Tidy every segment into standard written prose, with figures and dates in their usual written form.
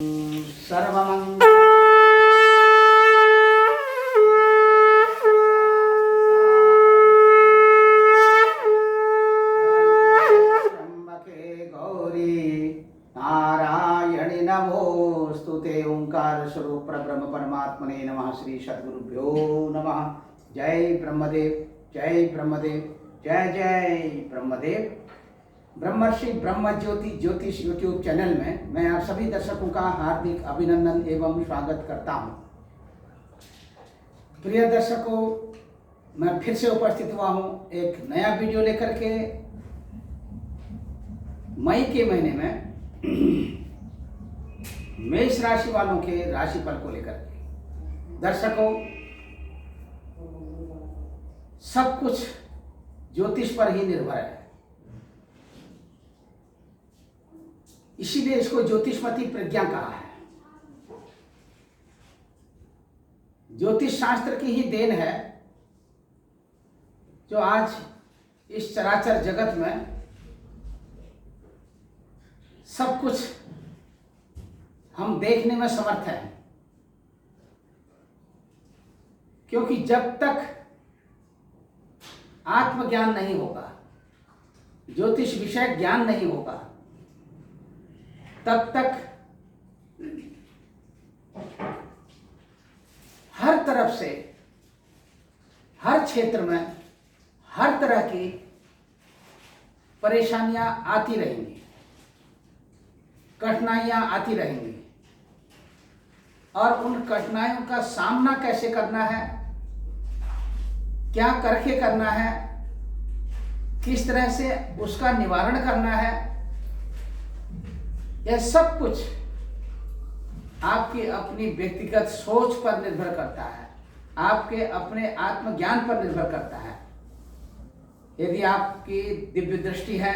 सर्वमंगल त्र्यंबके गौरी नारायणि नमोस्तुते। ओंकार स्वरूप परब्रह्म परमात्मने नमः। श्री सद्गुरुभ्यो नमः। जय ब्रह्मदेव, जय ब्रह्मदेव, जय जय ब्रह्मदेव। ब्रह्मर्षि ब्रह्म ज्योति ज्योतिष यूट्यूब चैनल में मैं आप सभी दर्शकों का हार्दिक अभिनंदन एवं स्वागत करता हूं। प्रिय दर्शकों, मैं फिर से उपस्थित हुआ हूं एक नया वीडियो लेकर के। मई के महीने में मेष राशि वालों के राशिफल को लेकर के। दर्शकों, सब कुछ ज्योतिष पर ही निर्भर है, इसीलिए इसको ज्योतिषमती प्रज्ञा कहा है। ज्योतिष शास्त्र की ही देन है जो आज इस चराचर जगत में सब कुछ हम देखने में समर्थ हैं। क्योंकि जब तक आत्मज्ञान नहीं होगा, ज्योतिष विषय ज्ञान नहीं होगा, तब तक हर तरफ से, हर क्षेत्र में हर तरह की परेशानियां आती रहेंगी, कठिनाइयां आती रहेंगी। और उन कठिनाइयों का सामना कैसे करना है, क्या करके करना है, किस तरह से उसका निवारण करना है, यह सब कुछ आपकी अपनी व्यक्तिगत सोच पर निर्भर करता है, आपके अपने आत्मज्ञान पर निर्भर करता है। यदि आपकी दिव्य दृष्टि है,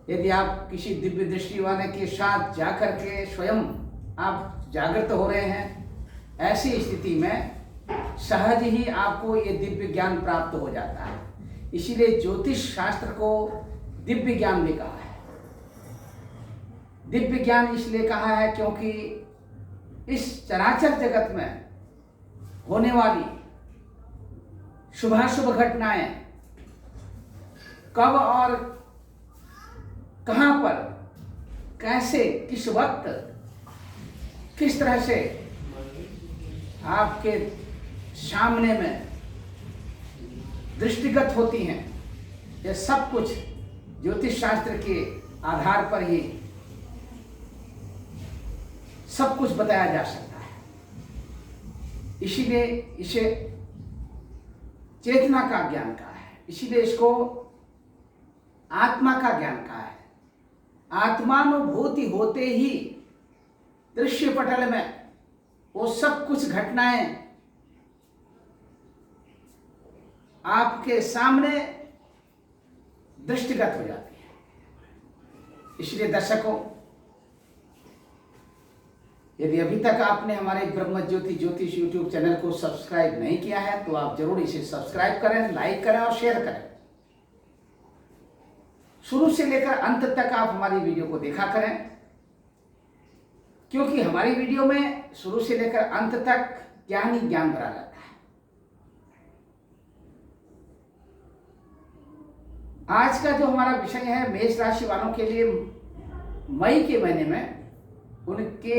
यदि आप किसी दिव्य दृष्टि वाले के साथ जाकर के स्वयं आप जागृत हो रहे हैं, ऐसी स्थिति में सहज ही आपको ये दिव्य ज्ञान प्राप्त हो जाता है। इसीलिए ज्योतिष शास्त्र को दिव्य ज्ञान भी कहा है। दिव्य ज्ञान इसलिए कहा है क्योंकि इस चराचर जगत में होने वाली शुभाशुभ घटनाएं कब और कहां पर, कैसे, किस वक्त, किस तरह से आपके सामने में दृष्टिगत होती हैं, यह सब कुछ ज्योतिष शास्त्र के आधार पर ही सब कुछ बताया जा सकता है। इसीलिए इसे चेतना का ज्ञान कहा है, इसीलिए इसको आत्मा का ज्ञान कहा है। आत्मानुभूति होते ही दृश्य पटल में वो सब कुछ घटनाएं आपके सामने दृष्टिगत हो जाती है। इसलिए दर्शकों, यदि अभी तक आपने हमारे ब्रह्म ज्योति ज्योतिष यूट्यूब चैनल को सब्सक्राइब नहीं किया है तो आप जरूर इसे सब्सक्राइब करें, लाइक करें और शेयर करें। शुरू से लेकर अंत तक आप हमारी वीडियो को देखा करें, क्योंकि हमारी वीडियो में शुरू से लेकर अंत तक ज्ञान ही ज्ञान भरा रहता है। आज का जो हमारा विषय है मेष राशि वालों के लिए मई के महीने में उनके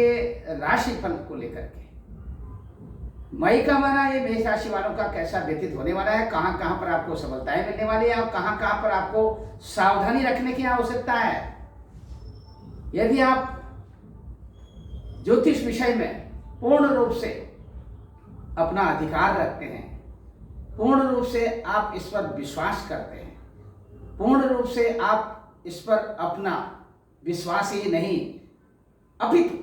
राशिफल को लेकर के। मई का महीना ये मेष राशि वालों का कैसा व्यतीत होने वाला है, कहां कहां पर आपको सफलताएं मिलने वाली है और कहां कहां पर आपको सावधानी रखने की आवश्यकता है। यदि आप ज्योतिष विषय में पूर्ण रूप से अपना अधिकार रखते हैं, पूर्ण रूप से आप इस पर विश्वास करते हैं, पूर्ण रूप से आप इस पर अपना विश्वास ही नहीं अपितु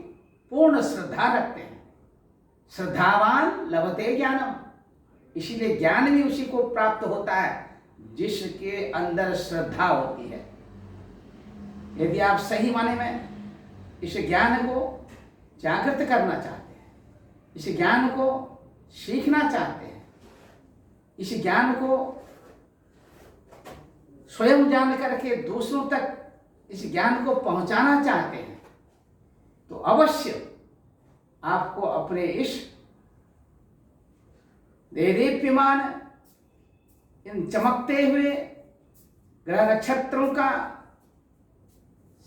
पूर्ण श्रद्धा रखते हैं, श्रद्धावान लभते ज्ञानम। इसीलिए ज्ञान भी उसी को प्राप्त होता है जिसके अंदर श्रद्धा होती है। यदि आप सही माने में इस ज्ञान को जागृत करना चाहते हैं, इस ज्ञान को सीखना चाहते हैं, इस ज्ञान को स्वयं जान करके दूसरों तक इस ज्ञान को पहुंचाना चाहते हैं, तो अवश्य आपको अपने इस देदीप्यमान इन चमकते हुए ग्रह नक्षत्रों का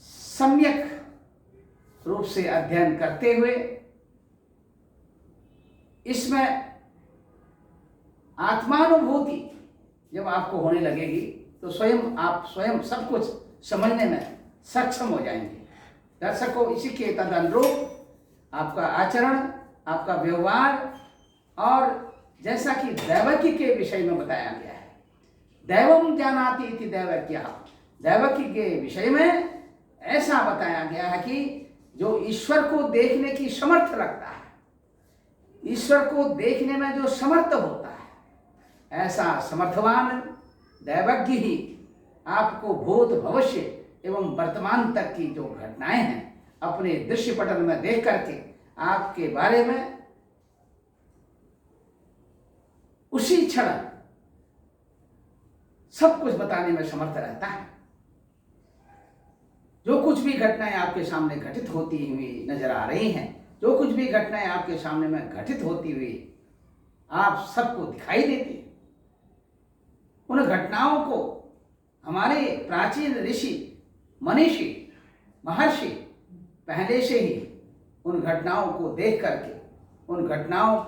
सम्यक रूप से अध्ययन करते हुए इसमें आत्मानुभूति जब आपको होने लगेगी तो आप स्वयं सब कुछ समझने में सक्षम हो जाएंगे। दर्शकों, इसी के तदनुरूप आपका आचरण, आपका व्यवहार, और जैसा कि दैवकी के विषय में बताया गया है, दैवम जानाति इति दैवक्यः, दैवकी के विषय में ऐसा बताया गया है कि जो ईश्वर को देखने की समर्थ रखता है, ईश्वर को देखने में जो समर्थ होता है, ऐसा समर्थवान दैवज्ञ ही आपको भूत, भविष्य एवं वर्तमान तक की जो घटनाएं हैं अपने दृश्य पटल में देख करके आपके बारे में उसी क्षण सब कुछ बताने में समर्थ रहता है। जो कुछ भी घटनाएं आपके सामने घटित होती हुई नजर आ रही हैं, जो कुछ भी घटनाएं आपके सामने में घटित होती हुई आप सबको दिखाई देती है, उन घटनाओं को हमारे प्राचीन ऋषि, मनीषी, महर्षि पहले से ही उन घटनाओं को देख करके उन घटनाओं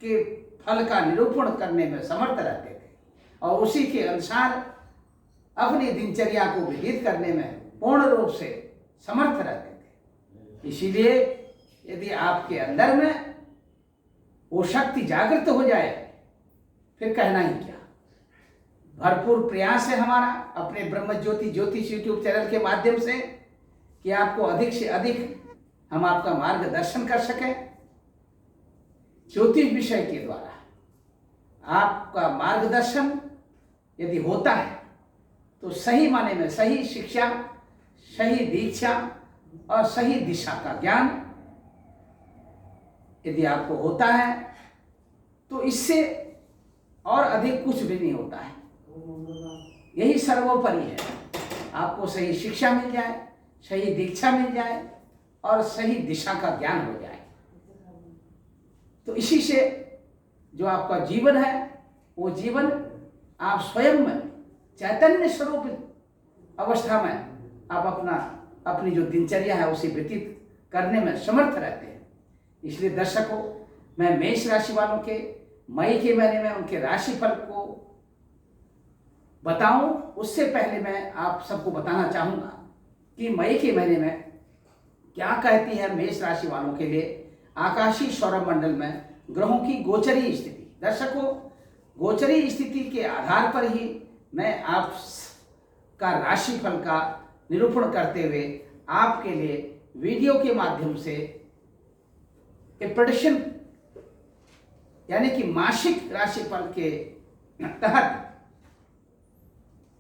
के फल का निरूपण करने में समर्थ रहते थे और उसी के अनुसार अपनी दिनचर्या को व्यतीत करने में पूर्ण रूप से समर्थ रहते थे। इसीलिए यदि आपके अंदर में वो शक्ति जागृत हो जाए, फिर कहना ही क्या। भरपूर प्रयास है हमारा अपने ब्रह्म ज्योति ज्योतिष यूट्यूब चैनल के माध्यम से कि आपको अधिक से अधिक हम आपका मार्गदर्शन कर सकें। ज्योतिष विषय के द्वारा आपका मार्गदर्शन यदि होता है तो सही माने में सही शिक्षा, सही दीक्षा और सही दिशा का ज्ञान यदि आपको होता है तो इससे और अधिक कुछ भी नहीं होता है। यही सर्वोपरि है। आपको सही शिक्षा मिल जाए, सही दीक्षा मिल जाए और सही दिशा का ज्ञान हो जाए, तो इसी से जो आपका जीवन है वो जीवन आप स्वयं में चैतन्य स्वरूप अवस्था में आप अपनी जो दिनचर्या है उसे व्यतीत करने में समर्थ रहते हैं। इसलिए दर्शकों, मैं मेष राशि वालों के मई के महीने में उनके राशिफल को बताऊं, उससे पहले मैं आप सबको बताना चाहूंगा कि मई के महीने में क्या कहती है मेष राशि वालों के लिए आकाशीय सौरमंडल में ग्रहों की गोचरी स्थिति। दर्शकों, गोचरी स्थिति के आधार पर ही मैं आपका राशिफल का निरूपण करते हुए आपके लिए वीडियो के माध्यम से प्रेडिक्शन यानी कि मासिक राशिफल के तहत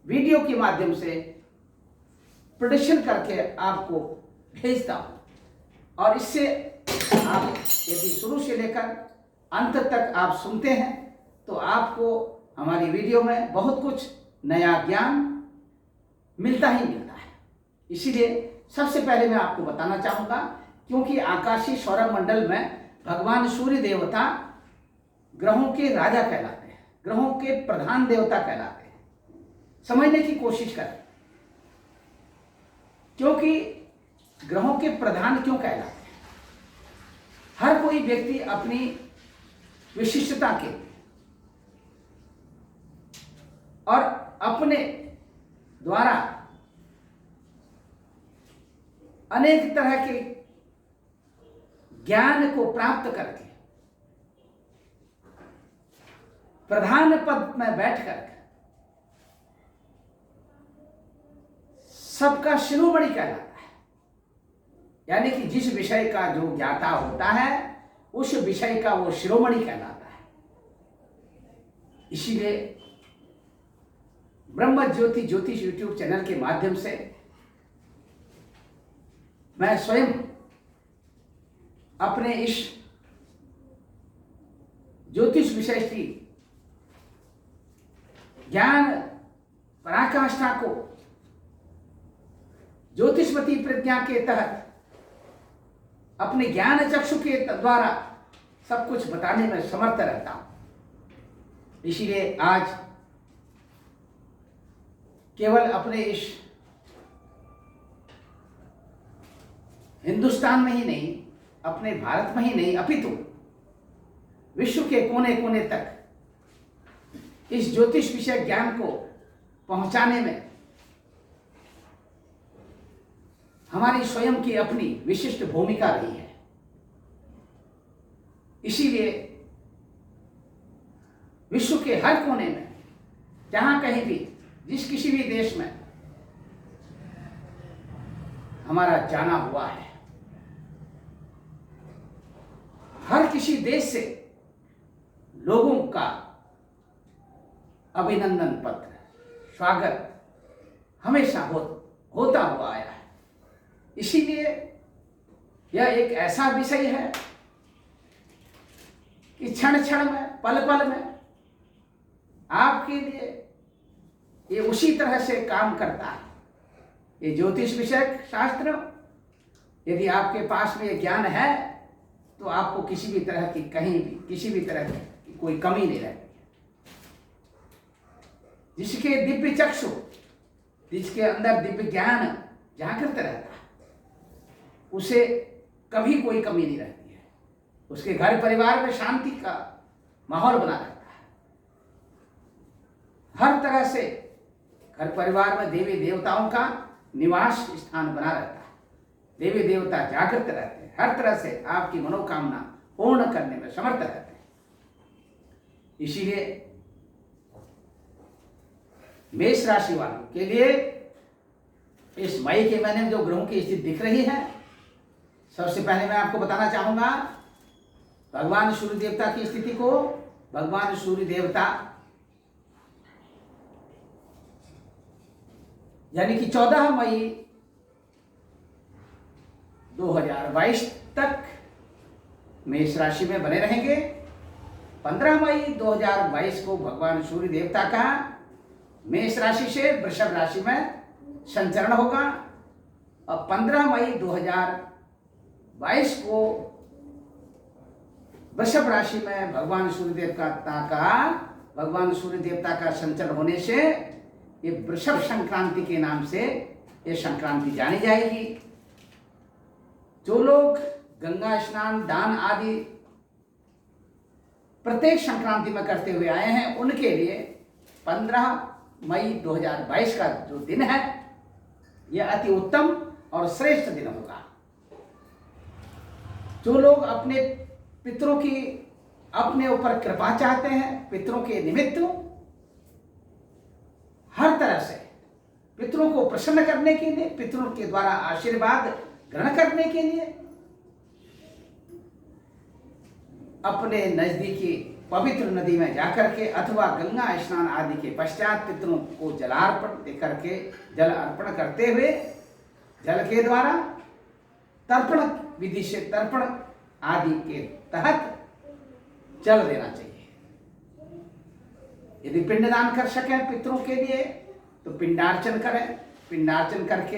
वीडियो के माध्यम से प्रेडिक्शन करके आपको भेजता हूं। और इससे आप यदि शुरू से लेकर अंत तक आप सुनते हैं तो आपको हमारी वीडियो में बहुत कुछ नया ज्ञान मिलता ही मिलता है। इसीलिए सबसे पहले मैं आपको बताना चाहूँगा, क्योंकि आकाशीय सौरमंडल में भगवान सूर्य देवता ग्रहों के राजा कहलाते हैं, ग्रहों के प्रधान देवता कहलाते हैं। समझने की कोशिश करें, क्योंकि ग्रहों के प्रधान क्यों कहलाते हैं। हर कोई व्यक्ति अपनी विशिष्टता के और अपने द्वारा अनेक तरह के ज्ञान को प्राप्त करके प्रधान पद में बैठकर सबका शिरोमणि कहलाता है। यानी कि जिस विषय का जो ज्ञाता होता है उस विषय का वो शिरोमणि कहलाता है। इसीलिए ब्रह्म ज्योति ज्योतिष यूट्यूब चैनल के माध्यम से मैं स्वयं अपने इस ज्योतिष विषय की ज्ञान पराकाष्ठा को ज्योतिषमती प्रज्ञा के तहत अपने ज्ञान चक्षु के द्वारा सब कुछ बताने में समर्थ रहता हूं। इसीलिए आज केवल अपने इस हिंदुस्तान में ही नहीं, अपने भारत में ही नहीं, अपितु विश्व के कोने कोने तक इस ज्योतिष विषय ज्ञान को पहुंचाने में हमारी स्वयं की अपनी विशिष्ट भूमिका रही है। इसीलिए विश्व के हर कोने में, जहां कहीं भी, जिस किसी भी देश में हमारा जाना हुआ है, हर किसी देश से लोगों का अभिनंदन पत्र, स्वागत हमेशा होता हुआ आया है। इसीलिए यह एक ऐसा विषय है कि क्षण क्षण में, पल पल में आपके लिए ये उसी तरह से काम करता है। ये ज्योतिष विषयक शास्त्र, यदि आपके पास में ये ज्ञान है तो आपको किसी भी तरह की, कहीं भी किसी भी तरह की कोई कमी नहीं रहती। जिसके दिव्य चक्षु, जिसके अंदर दिव्य ज्ञान जागृत रहता है, उसे कभी कोई कमी नहीं रहती है। उसके घर परिवार में शांति का माहौल बना रहता है। हर तरह से घर परिवार में देवी देवताओं का निवास स्थान बना रहता है। देवी देवता जागृत रहते हैं, हर तरह से आपकी मनोकामना पूर्ण करने में समर्थ रहते हैं। इसीलिए मेष राशि वालों के लिए इस मई के महीने में जो ग्रहों की स्थिति दिख रही है, सबसे पहले मैं आपको बताना चाहूंगा भगवान सूर्य देवता की स्थिति को। भगवान सूर्य देवता यानी कि 14 मई 2022 तक मेष राशि में बने रहेंगे। 15 मई 2022 को भगवान सूर्य देवता का मेष राशि से वृषभ राशि में संचरण होगा और 15 मई 2022 को वृषभ राशि में भगवान सूर्य देवता का संचरण होने से ये वृषभ संक्रांति के नाम से ये संक्रांति जानी जाएगी। जो लोग गंगा स्नान, दान आदि प्रत्येक संक्रांति में करते हुए आए हैं, उनके लिए 15 मई 2022 का जो दिन है, यह अति उत्तम और श्रेष्ठ दिन होगा। जो लोग अपने पितरों की अपने ऊपर कृपा चाहते हैं, पितरों के निमित्त हर तरह से पितरों को प्रसन्न करने के लिए, पितरों के द्वारा आशीर्वाद ग्रहण करने के लिए अपने नजदीकी पवित्र नदी में जाकर के अथवा गंगा स्नान आदि के पश्चात पितरों को जलार्पण करके, जल अर्पण करते हुए जल के द्वारा तर्पण विधि से, तर्पण आदि के तहत जल देना चाहिए। यदि पिंडदान कर सकें पितरों के लिए तो पिंडार्चन करें। पिंडार्चन करके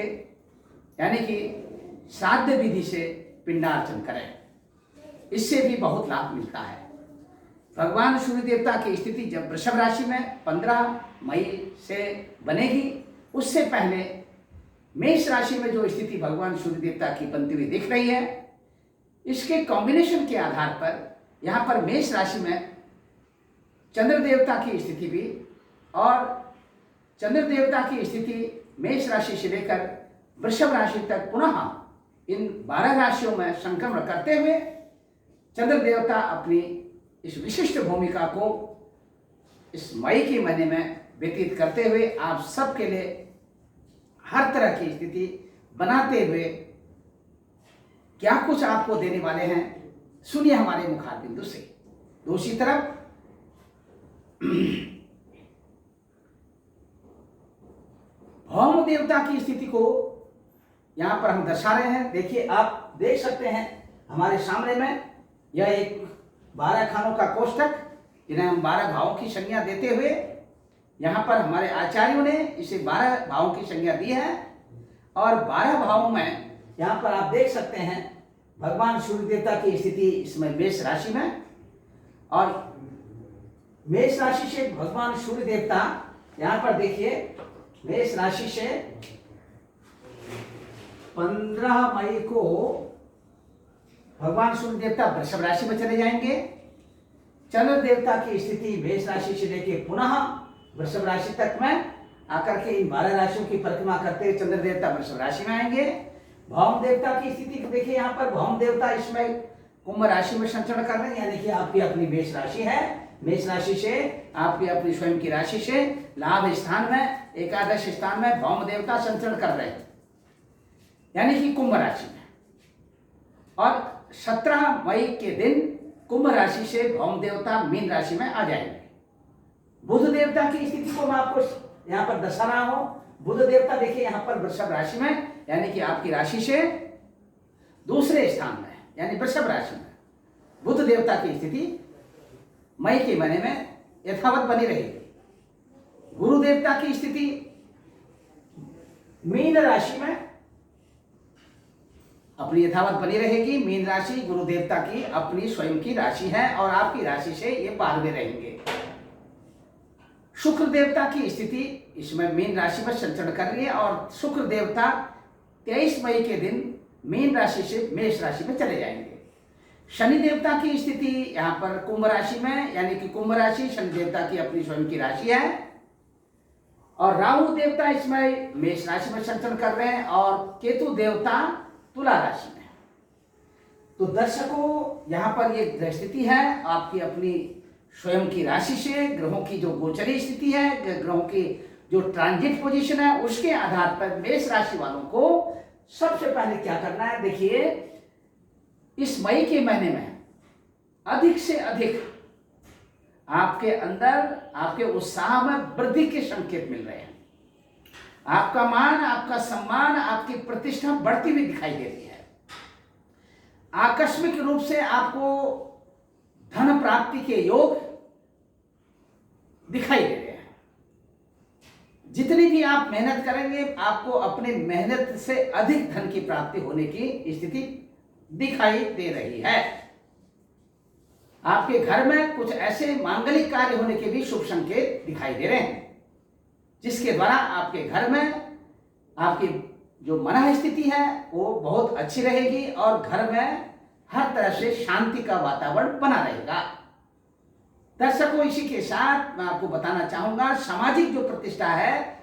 यानी कि श्राद्ध विधि से पिंडार्चन करें, इससे भी बहुत लाभ मिलता है। भगवान सूर्य देवता की स्थिति जब वृषभ राशि में 15 मई से बनेगी, उससे पहले मेष राशि में जो स्थिति भगवान सूर्य देवता की बनती हुई दिख रही है, इसके कॉम्बिनेशन के आधार पर यहाँ पर मेष राशि में चंद्र देवता की स्थिति भी, और चंद्र देवता की स्थिति मेष राशि से लेकर वृषभ राशि तक पुनः इन 12 राशियों में संक्रमण करते हुए चंद्र देवता अपनी इस विशिष्ट भूमिका को इस मई के महीने में व्यतीत करते हुए आप सबके लिए हर तरह की स्थिति बनाते हुए क्या कुछ आपको देने वाले हैं, सुनिए हमारे मुखार बिंदु से। दूसरी तरफ भौम देवता की स्थिति को यहां पर हम दर्शा रहे हैं। देखिए, आप देख सकते हैं हमारे सामने में यह एक 12 खानों का कोष्ठक, जिन्हें हम 12 भावों की संज्ञा देते हुए यहाँ पर हमारे आचार्यों ने इसे 12 भावों की संज्ञा दी है। और 12 भावों में यहाँ पर आप देख सकते हैं भगवान सूर्य देवता की स्थिति इसमें मेष राशि में, और मेष राशि से भगवान सूर्य देवता यहां पर देखिए मेष राशि से 15 मई को भगवान सूर्य देवता वृषभ राशि में चले जाएंगे। चंद्र देवता की स्थिति मेष राशि से लेकर पुनः वृषभ राशि तक में आकर के इन 12 राशियों की परिक्रमा करते हुए चंद्र देवता वृषभ राशि में आएंगे। भौम देवता की स्थिति को देखिए, यहाँ पर भौम देवता इसमें कुंभ राशि में संचरण कर रहे हैं, यानी कि आपकी अपनी मेष राशि है। मेष राशि से आपकी अपनी स्वयं की राशि से लाभ स्थान में, एकादश स्थान में भौम देवता संचरण कर रहे हैं, यानी कि कुंभ राशि में। और 17 मई के दिन कुंभ राशि से भौम देवता मीन राशि में आ जाएंगे। बुध देवता की स्थिति को मैं आपको यहाँ पर दर्शा रहा हूं। बुध देवता देखिए यहाँ पर वृषभ राशि में, यानी कि आपकी राशि से दूसरे स्थान में, यानी वृषभ राशि में बुध देवता की स्थिति मई के महीने में यथावत बनी रहेगी। गुरु देवता की स्थिति मीन राशि में अपनी यथावत बनी रहेगी। मीन राशि गुरु देवता की अपनी स्वयं की राशि है और आपकी राशि से ये 12वें रहेंगे। शुक्र देवता की स्थिति इसमें मीन राशि पर संचरण कर रही है और शुक्र देवता 23 मई के दिन मीन राशि से मेष राशि में चले जाएंगे। शनि देवता की स्थिति यहाँ पर कुंभ राशि में, यानी कि कुंभ राशि शनि देवता की अपनी स्वयं की राशि है। और राहु देवता इसमें मेष राशि में संचरण कर रहे हैं और केतु देवता तुला राशि में। तो दर्शकों, यहाँ पर ये ग्रह स्थिति है आपकी अपनी स्वयं की राशि से, ग्रहों की जो गोचरी स्थिति है, ग्रहों की जो ट्रांजिट पोजीशन है, उसके आधार पर मेष राशि वालों को सबसे पहले क्या करना है। देखिए, इस मई के महीने में अधिक से अधिक आपके अंदर, आपके उत्साह में वृद्धि के संकेत मिल रहे हैं। आपका मान, आपका सम्मान, आपकी प्रतिष्ठा बढ़ती हुई दिखाई दे रही है। आकस्मिक रूप से आपको धन प्राप्ति के योग दिखाई दे रहे हैं। जितनी भी आप मेहनत करेंगे, आपको अपनी मेहनत से अधिक धन की प्राप्ति होने की स्थिति दिखाई दे रही है। आपके घर में कुछ ऐसे मांगलिक कार्य होने के भी शुभ संकेत दिखाई दे रहे हैं, जिसके द्वारा आपके घर में आपकी जो मन स्थिति है वो बहुत अच्छी रहेगी और घर में हर तरह से शांति का वातावरण बना रहेगा। दर्शकों, इसी के साथ मैं आपको बताना चाहूंगा, सामाजिक जो प्रतिष्ठा है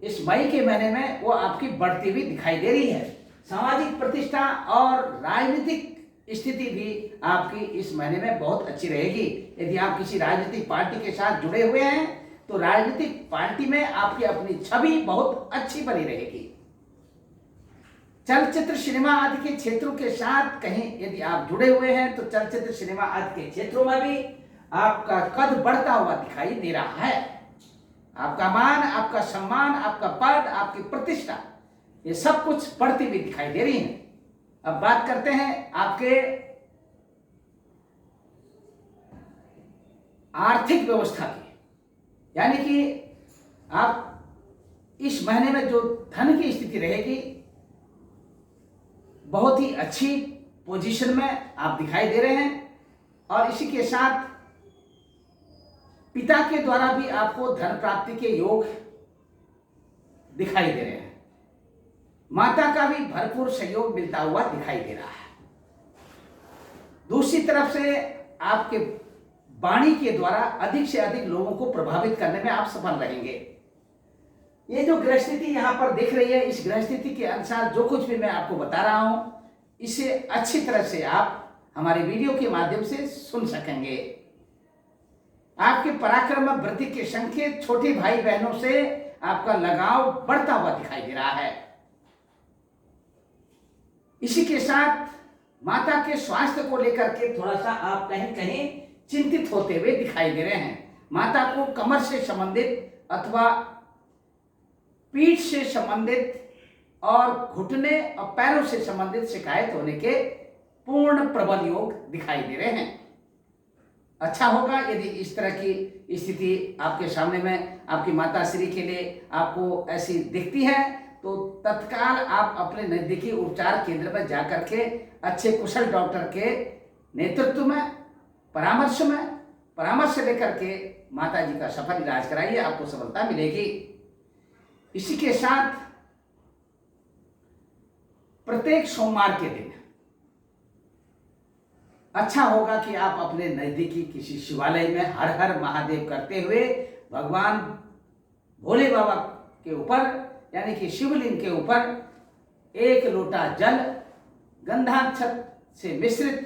इस मई के महीने में वो आपकी बढ़ती हुई दिखाई दे रही है। सामाजिक प्रतिष्ठा और राजनीतिक स्थिति भी आपकी इस महीने में बहुत अच्छी रहेगी। यदि आप किसी राजनीतिक पार्टी के साथ जुड़े हुए हैं तो राजनीतिक पार्टी में आपकी अपनी छवि बहुत अच्छी बनी रहेगी। चलचित्र सिनेमा आदि के क्षेत्रों के साथ कहीं यदि आप जुड़े हुए हैं तो चलचित्र सिनेमा आदि के क्षेत्रों में भी आपका कद बढ़ता हुआ दिखाई दे रहा है। आपका मान, आपका सम्मान, आपका पद, आपकी प्रतिष्ठा, ये सब कुछ बढ़ती हुई दिखाई दे रही है। अब बात करते हैं आपके आर्थिक व्यवस्था की, यानी कि आप इस महीने में जो धन की स्थिति रहेगी बहुत ही अच्छी पोजीशन में आप दिखाई दे रहे हैं। और इसी के साथ पिता के द्वारा भी आपको धन प्राप्ति के योग दिखाई दे रहे हैं। माता का भी भरपूर सहयोग मिलता हुआ दिखाई दे रहा है। दूसरी तरफ से आपके वाणी के द्वारा अधिक से अधिक लोगों को प्रभावित करने में आप सफल रहेंगे। ये जो ग्रह स्थिति यहाँ पर दिख रही है, इस ग्रह स्थिति के अनुसार जो कुछ भी मैं आपको बता रहा हूं, इसे अच्छी तरह से आप हमारे वीडियो के माध्यम से सुन सकेंगे। आपके पराक्रम में वृद्धि के संकेत, छोटे भाई बहनों से आपका लगाव बढ़ता हुआ दिखाई दे रहा है। इसी के साथ माता के स्वास्थ्य को लेकर के थोड़ा सा आप कहीं कहीं चिंतित होते हुए दिखाई दे रहे हैं। माता को कमर से संबंधित अथवा पीठ से संबंधित और घुटने और पैरों से संबंधित शिकायत होने के पूर्ण प्रबल योग दिखाई दे रहे हैं। अच्छा होगा यदि इस तरह की स्थिति आपके सामने में आपकी माता श्री के लिए आपको ऐसी दिखती है तो तत्काल आप अपने नजदीकी उपचार केंद्र में जाकर के अच्छे कुशल डॉक्टर के नेतृत्व में परामर्श लेकर के माता जी का सफल इलाज कराइए, आपको सफलता मिलेगी। इसी के साथ प्रत्येक सोमवार के दिन अच्छा होगा कि आप अपने नजदीकी किसी शिवालय में हर हर महादेव करते हुए भगवान भोले बाबा के ऊपर यानी कि शिवलिंग के ऊपर एक लोटा जल गंधाक्षत से मिश्रित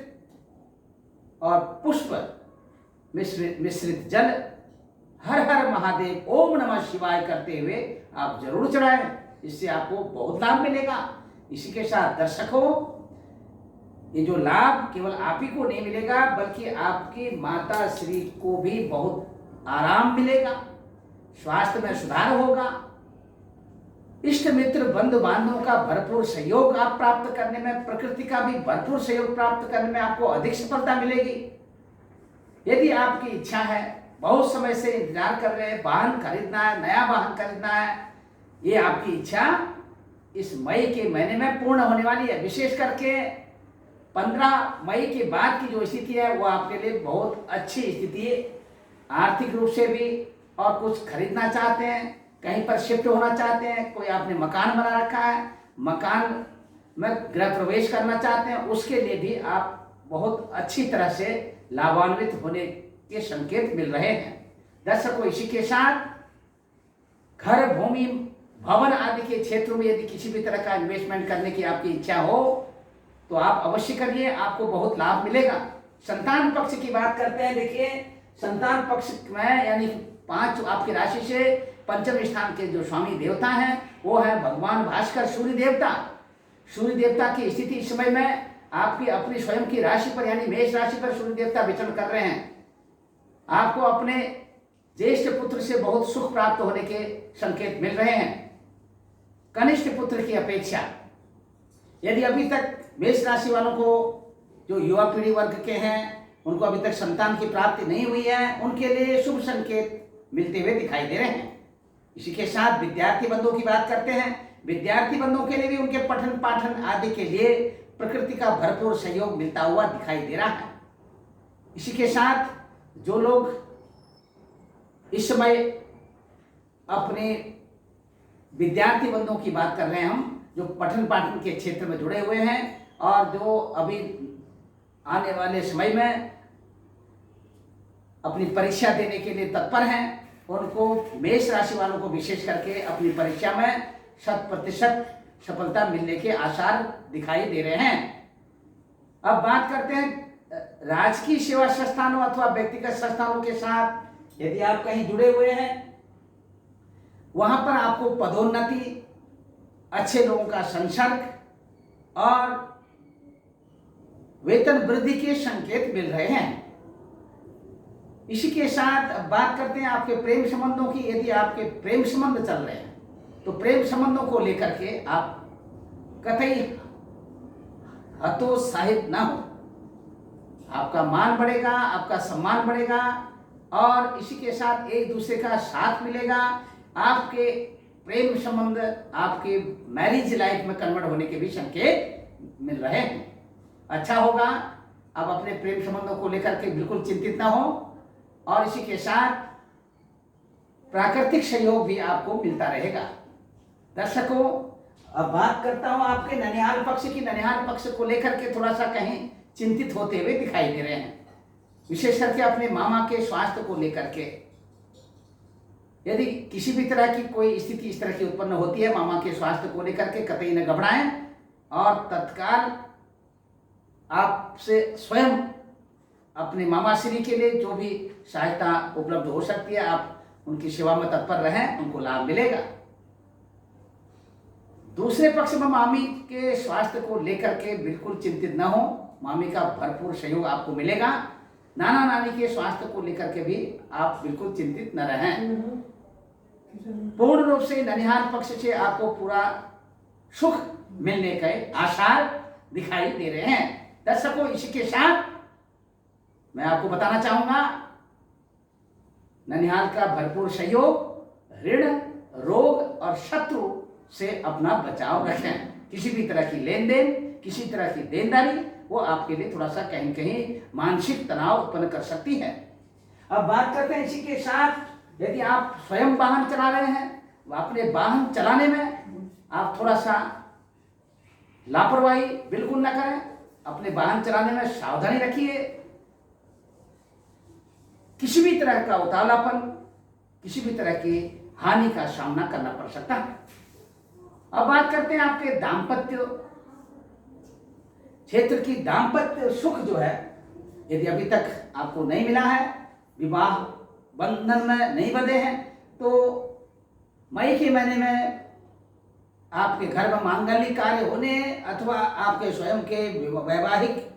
और पुष्प मिश्रित जल हर हर महादेव ओम नमः शिवाय करते हुए आप जरूर चढ़ाएं। इससे आपको बहुत लाभ मिलेगा। इसी के साथ दर्शकों, ये जो लाभ केवल आप ही को नहीं मिलेगा बल्कि आपकी माता श्री को भी बहुत आराम मिलेगा, स्वास्थ्य में सुधार होगा, इष्ट मित्र बंधु बांधवों का भरपूर सहयोग आप प्राप्त करने में, प्रकृति का भी भरपूर सहयोग प्राप्त करने में आपको अधिक सफलता मिलेगी। यदि आपकी इच्छा है, बहुत समय से इंतजार कर रहे हैं, वाहन खरीदना है, नया वाहन खरीदना है, ये आपकी इच्छा इस मई के महीने में पूर्ण होने वाली है। विशेष करके 15 मई के बाद की जो स्थिति है वो आपके लिए बहुत अच्छी स्थिति है। आर्थिक रूप से भी, और कुछ खरीदना चाहते हैं, कहीं पर शिफ्ट होना चाहते हैं, कोई आपने मकान बना रखा है, मकान में गृह प्रवेश करना चाहते हैं, उसके लिए भी आप बहुत अच्छी तरह से लाभान्वित होने के संकेत मिल रहे हैं। दर्शकों, इसी के साथ घर, भूमि, भवन आदि के क्षेत्रों में यदि किसी भी तरह का इन्वेस्टमेंट करने की आपकी इच्छा हो तो आप अवश्य करिए, आपको बहुत लाभ मिलेगा। संतान पक्ष की बात करते हैं। देखिए, संतान पक्ष में यानी 5 आपकी राशि से पंचम स्थान के जो स्वामी देवता हैं वो है भगवान भास्कर, सूर्य देवता। सूर्य देवता की स्थिति इस समय में आपकी अपनी स्वयं की राशि पर यानी मेष राशि पर सूर्य देवता विचरण कर रहे हैं। आपको अपने ज्येष्ठ पुत्र से बहुत सुख प्राप्त होने के संकेत मिल रहे हैं, कनिष्ठ पुत्र की अपेक्षा। यदि अभी तक मेष राशि वालों को, जो युवा पीढ़ी वर्ग के हैं, उनको अभी तक संतान की प्राप्ति नहीं हुई है, उनके लिए शुभ संकेत मिलते हुए दिखाई दे रहे हैं। इसी के साथ विद्यार्थी बंधुओं की बात करते हैं। विद्यार्थी बंधुओं के लिए भी उनके पठन पाठन आदि के लिए प्रकृति का भरपूर सहयोग मिलता हुआ दिखाई दे रहा है। इसी के साथ जो लोग इस समय अपने विद्यार्थी बंधुओं की बात कर रहे हैं, हम जो पठन पाठन के क्षेत्र में जुड़े हुए हैं और जो अभी आने वाले समय में अपनी परीक्षा देने के लिए तत्पर हैं, उनको मेष राशि वालों को विशेष करके अपनी परीक्षा में 100% सफलता मिलने के आसार दिखाई दे रहे हैं। अब बात करते हैं राजकीय सेवा संस्थानों अथवा व्यक्तिगत संस्थानों के साथ यदि आप कहीं जुड़े हुए हैं, वहां पर आपको पदोन्नति, अच्छे लोगों का संसर्ग और वेतन वृद्धि के संकेत मिल रहे हैं। इसी के साथ अब बात करते हैं आपके प्रेम संबंधों की। यदि आपके प्रेम संबंध चल रहे हैं तो प्रेम संबंधों को लेकर के आप कतई हतोत्साहित ना हो। आपका मान बढ़ेगा, आपका सम्मान बढ़ेगा और इसी के साथ एक दूसरे का साथ मिलेगा। आपके प्रेम संबंध आपके मैरिज लाइफ में कन्वर्ट होने के भी संकेत मिल रहे हैं। अच्छा होगा, आप अपने प्रेम संबंधों को लेकर के बिल्कुल चिंतित ना हो और इसी के साथ प्राकृतिक सहयोग भी आपको मिलता रहेगा। दर्शकों, अब बात करता हूं आपके ननिहाल पक्ष की। ननिहाल पक्ष को लेकर के थोड़ा सा कहीं चिंतित होते हुए दिखाई दे रहे हैं, विशेष करके अपने मामा के स्वास्थ्य को लेकर के। यदि किसी भी तरह की कोई स्थिति इस तरह की उत्पन्न होती है मामा के स्वास्थ्य को लेकर के, कतई न घबराएं और तत्काल आपसे स्वयं अपने मामा श्री के लिए जो भी सहायता उपलब्ध हो सकती है आप उनकी सेवा में तत्पर रहें, उनको लाभ मिलेगा। दूसरे पक्ष में मामी के स्वास्थ्य को लेकर के बिल्कुल चिंतित न हो, मामी का भरपूर सहयोग आपको मिलेगा। नाना नानी के स्वास्थ्य को लेकर के भी आप बिल्कुल चिंतित न रहें। पूर्ण रूप से ननिहाल पक्ष से आपको पूरा सुख मिलने के आसार दिखाई दे रहे हैं। दर्शकों, इसी के साथ मैं आपको बताना चाहूंगा, ननिहाल का भरपूर सहयोग ऋण, रोग और शत्रु से अपना बचाव रखें। किसी भी तरह की लेन देन, किसी तरह की देनदारी वो आपके लिए थोड़ा सा कहीं कहीं मानसिक तनाव उत्पन्न कर सकती है। अब बात करते हैं इसी के साथ, यदि आप स्वयं वाहन चला रहे हैं, अपने वाहन चलाने में आप थोड़ा सा लापरवाही बिल्कुल ना करें। अपने वाहन चलाने में सावधानी रखिए। किसी भी तरह का उतावलापन, किसी भी तरह की हानि का सामना करना पड़ सकता है। अब बात करते हैं आपके दाम्पत्य क्षेत्र की। दाम्पत्य सुख जो है, यदि अभी तक आपको नहीं मिला है, विवाह बंधन में नहीं बंधे हैं, तो मई के महीने में आपके घर में मांगलिक कार्य होने अथवा आपके स्वयं के वैवाहिक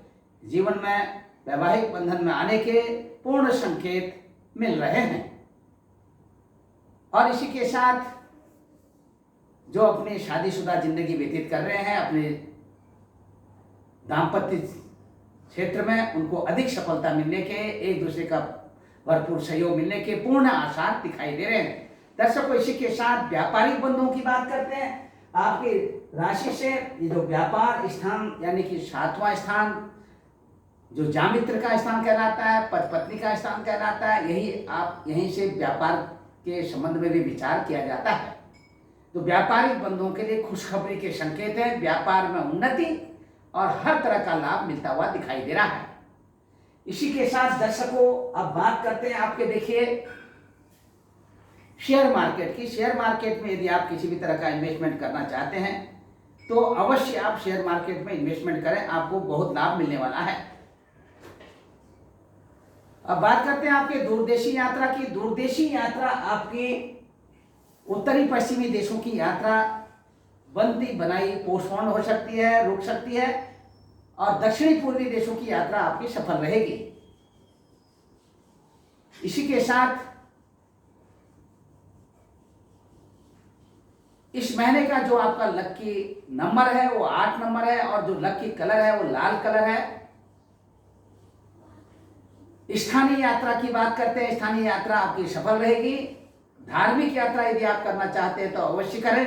जीवन में, वैवाहिक बंधन में आने के पूर्ण संकेत मिल रहे हैं। और इसी के साथ जो अपनी शादीशुदा जिंदगी व्यतीत कर रहे हैं अपने दाम्पत्य क्षेत्र में, उनको अधिक सफलता मिलने के, एक दूसरे का भरपूर सहयोग मिलने के पूर्ण आसार दिखाई दे रहे हैं। दर्शकों, इसी के साथ व्यापारिक बंधुओं की बात करते हैं। आपकी राशि से ये जो व्यापार स्थान यानी कि 7वां स्थान जो जामित्र का स्थान कहलाता है, पति पत्नी का स्थान कहलाता है, यहीं से व्यापार के संबंध में भी विचार किया जाता है। तो व्यापारिक बंधुओं के लिए खुशखबरी के संकेत हैं। व्यापार में उन्नति और हर तरह का लाभ मिलता हुआ दिखाई दे रहा है। इसी के साथ दर्शकों, अब बात करते हैं आपके, देखिए शेयर मार्केट की। शेयर मार्केट में यदि आप किसी भी तरह का इन्वेस्टमेंट करना चाहते हैं तो अवश्य आप शेयर मार्केट में इन्वेस्टमेंट करें, आपको बहुत लाभ मिलने वाला है। अब बात करते हैं आपके दूरदेशी यात्रा की। दूरदेशी यात्रा आपकी उत्तरी पश्चिमी देशों की यात्रा बनती बनाई पोस्टपोन हो सकती है, रुक सकती है, और दक्षिणी पूर्वी देशों की यात्रा आपकी सफल रहेगी। इसी के साथ इस महीने का जो आपका लकी नंबर है वो 8 नंबर है, और जो लकी कलर है वो लाल कलर है। स्थानीय यात्रा की बात करते हैं। स्थानीय यात्रा आपकी सफल रहेगी। धार्मिक यात्रा यदि आप करना चाहते हैं तो अवश्य करें।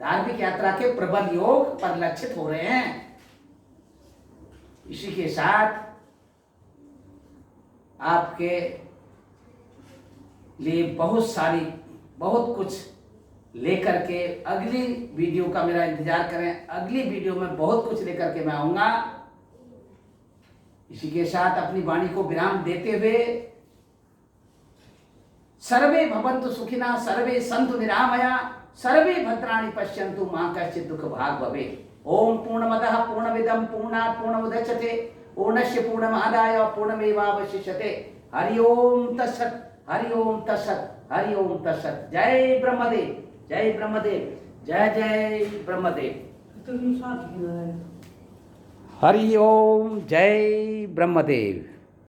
धार्मिक यात्रा के प्रबल योग परिलक्षित हो रहे हैं। इसी के साथ आपके लिए बहुत कुछ लेकर के अगली वीडियो का मेरा इंतजार करें। अगली वीडियो में बहुत कुछ लेकर के मैं आऊंगा। इसी के साथ अपनी वाणी को विराम देते हुए, सर्वे भवन्तु सुखिनः, सर्वे सन्तु निरामया, सर्वे भद्राणि पश्यन्तु मा कश्चित् दुःख भाग् भवेत्। ओम पूर्णमदः पूर्णमिदं पूर्णात् पूर्णमुदच्यते, पूर्णस्य पूर्णमादाय पूर्णमेवावशिष्यते। हरि ओम तत्सत्, हरि ओम तत्सत्, हरि ओम तत्सत्। जय ब्रह्मदेव, जय ब्रह्मदेव, जय जय ब्रह्मदेव। हरि ओम, जय ब्रह्मदेव।